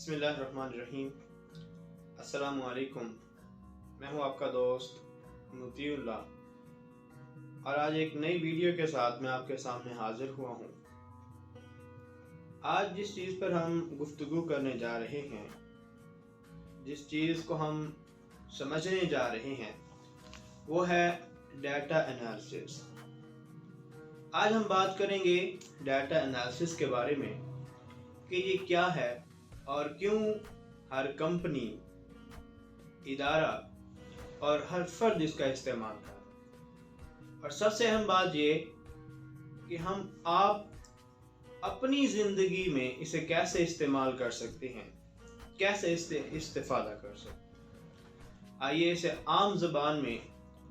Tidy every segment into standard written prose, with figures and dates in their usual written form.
بسم اللہ الرحمن الرحیم۔ السلام علیکم، میں ہوں آپ کا دوست مطیع اللہ، اور آج ایک نئی ویڈیو کے ساتھ میں آپ کے سامنے حاضر ہوا ہوں۔ آج جس چیز پر ہم گفتگو کرنے جا رہے ہیں، جس چیز کو ہم سمجھنے جا رہے ہیں، وہ ہے ڈیٹا انالیسس۔ آج ہم بات کریں گے ڈیٹا انالیسس کے بارے میں کہ یہ کیا ہے اور کیوں ہر کمپنی، ادارہ اور ہر فرد اس کا استعمال کرے، اور سب سے اہم بات یہ کہ آپ اپنی زندگی میں اسے کیسے استعمال کر سکتے ہیں، کیسے استفادہ کر سکتے ہیں۔ آئیے اسے عام زبان میں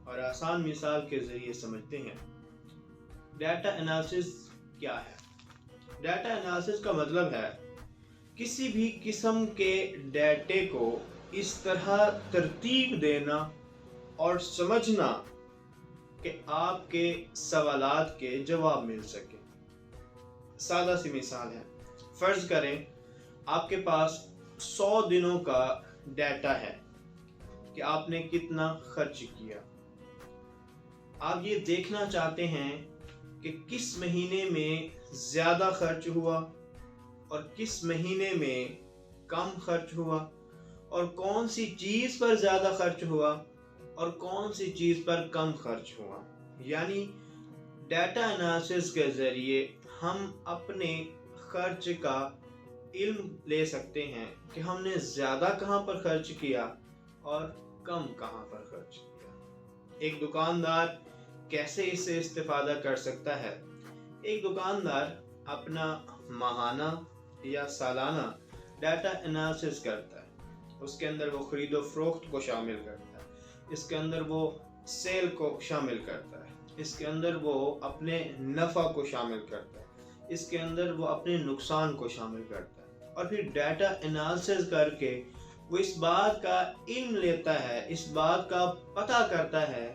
اور آسان مثال کے ذریعے سمجھتے ہیں۔ ڈیٹا انالیسس کیا ہے؟ ڈیٹا انالیسس کا مطلب ہے کسی بھی قسم کے ڈیٹے کو اس طرح ترتیب دینا اور سمجھنا کہ آپ کے سوالات کے جواب مل سکے۔ سادہ سی مثال ہے، فرض کریں آپ کے پاس 100 دنوں کا ڈیٹا ہے کہ آپ نے کتنا خرچ کیا۔ آپ یہ دیکھنا چاہتے ہیں کہ کس مہینے میں زیادہ خرچ ہوا اور کس مہینے میں کم خرچ ہوا، اور کون سی چیز پر زیادہ خرچ ہوا اور کون سی چیز پر کم خرچ ہوا۔ یعنی ڈیٹا انالیسس کے ذریعے ہم اپنے خرچ کا علم لے سکتے ہیں کہ ہم نے زیادہ کہاں پر خرچ کیا اور کم کہاں پر خرچ کیا۔ ایک دکاندار کیسے اس سے استفادہ کر سکتا ہے؟ ایک دکاندار اپنا ماہانہ یا سالانہ ڈیٹا انالیسس کرتا ہے۔ اس کے اندر وہ خرید و فروخت کو شامل کرتا ہے، اس کے اندر وہ سیل کو شامل کرتا ہے، اس کے اندر وہ اپنے نفع کو شامل کرتا ہے، اس کے اندر وہ اپنے نقصان کو شامل کرتا ہے، اور پھر ڈیٹا انالیسس کر کے وہ اس بات کا علم لیتا ہے، اس بات کا پتہ کرتا ہے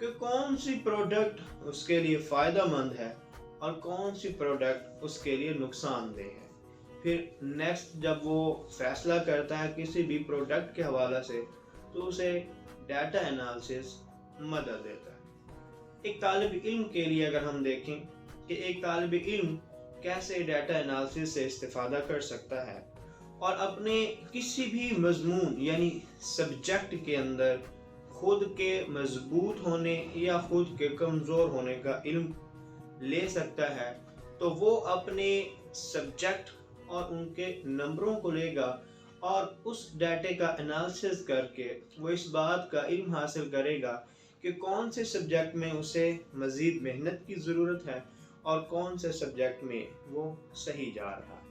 کہ کون سی پروڈکٹ اس کے لیے فائدہ مند ہے اور کون سی پروڈکٹ اس کے لیے نقصان دہ ہے۔ پھر نیکسٹ جب وہ فیصلہ کرتا ہے کسی بھی پروڈکٹ کے حوالے سے، تو اسے ڈیٹا انالیسس مدد دیتا ہے۔ ایک طالب علم کے لیے اگر ہم دیکھیں کہ ایک طالب علم کیسے ڈیٹا انالیسس سے استفادہ کر سکتا ہے اور اپنے کسی بھی مضمون یعنی سبجیکٹ کے اندر خود کے مضبوط ہونے یا خود کے کمزور ہونے کا علم لے سکتا ہے، تو وہ اپنے سبجیکٹ اور ان کے نمبروں کو لے گا اور اس ڈیٹے کا انالیسس کر کے وہ اس بات کا علم حاصل کرے گا کہ کون سے سبجیکٹ میں اسے مزید محنت کی ضرورت ہے اور کون سے سبجیکٹ میں وہ صحیح جا رہا ہے۔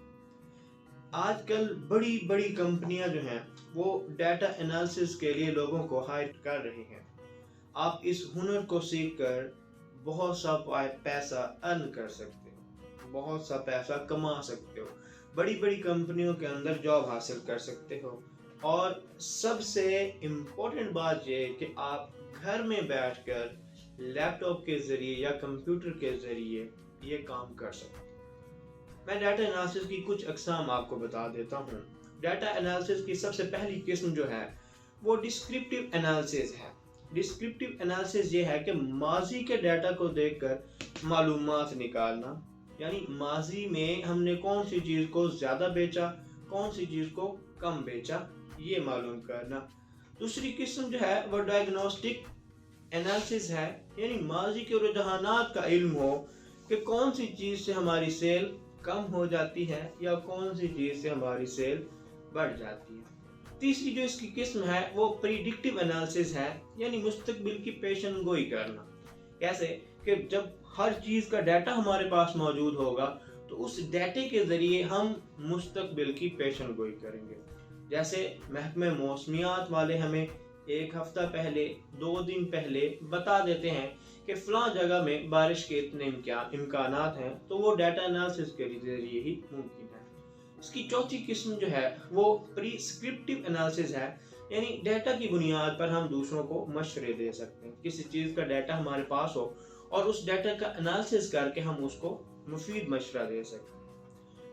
آج کل بڑی بڑی کمپنیاں جو ہیں وہ ڈیٹا انالیسس کے لیے لوگوں کو ہائر کر رہی ہیں۔ آپ اس ہنر کو سیکھ کر بہت سا پیسہ ارن کر سکتے ہو، بہت سا پیسہ کما سکتے ہو، بڑی بڑی کمپنیوں کے اندر جاب حاصل کر سکتے ہو، اور سب سے امپورٹنٹ بات یہ کہ آپ گھر میں بیٹھ کر لیپ ٹاپ کے ذریعے یا کمپیوٹر کے ذریعے یہ کام کر سکتے ہیں۔ میں ڈیٹا انالیسس کی کچھ اقسام آپ کو بتا دیتا ہوں۔ ڈیٹا انالیسس کی سب سے پہلی قسم جو ہے وہ ڈسکرپٹیو انالیسس ہے۔ ڈسکرپٹیو انالیسس یہ ہے کہ ماضی کے ڈیٹا کو دیکھ کر معلومات نکالنا، یعنی ماضی میں ہم نے کون سی چیز کو زیادہ بیچا، کون سی چیز کو کم بیچا، یہ معلوم کرنا۔ دوسری قسم جو ہے وہ ڈائگنوسٹک انالیسس ہے، یعنی ماضی کے رجحانات کا علم ہو کہ کون سی چیز سے ہماری سیل کم ہو جاتی ہے یا کون سی چیز سے ہماری سیل بڑھ جاتی ہے۔ تیسری جو اس کی قسم ہے وہ پریڈکٹیو انالیسس ہے، یعنی مستقبل کی پیشن گوئی کرنا۔ کیسے کہ جب ہر چیز کا ڈیٹا ہمارے پاس موجود ہوگا تو اس ڈیٹے کے ذریعے ہم مستقبل کی پیشن گوئی کریں گے۔ جیسے محکمہ موسمیات والے ہمیں ایک ہفتہ پہلے، 2 دن پہلے بتا دیتے ہیں کہ فلاں جگہ میں بارش کے اتنے امکانات ہیں، تو وہ ڈیٹا انالیسس کے ذریعے ہی ممکن ہے۔ اس کی چوتھی قسم جو ہے وہ پریسکرپٹیو انالیسس ہے، یعنی ڈیٹا کی بنیاد پر ہم دوسروں کو مشورے دے سکتے ہیں۔ کسی چیز کا ڈیٹا ہمارے پاس ہو اور اس ڈیٹا کا انالیسس کر کے ہم اس کو مفید مشورہ دے سکتے ہیں۔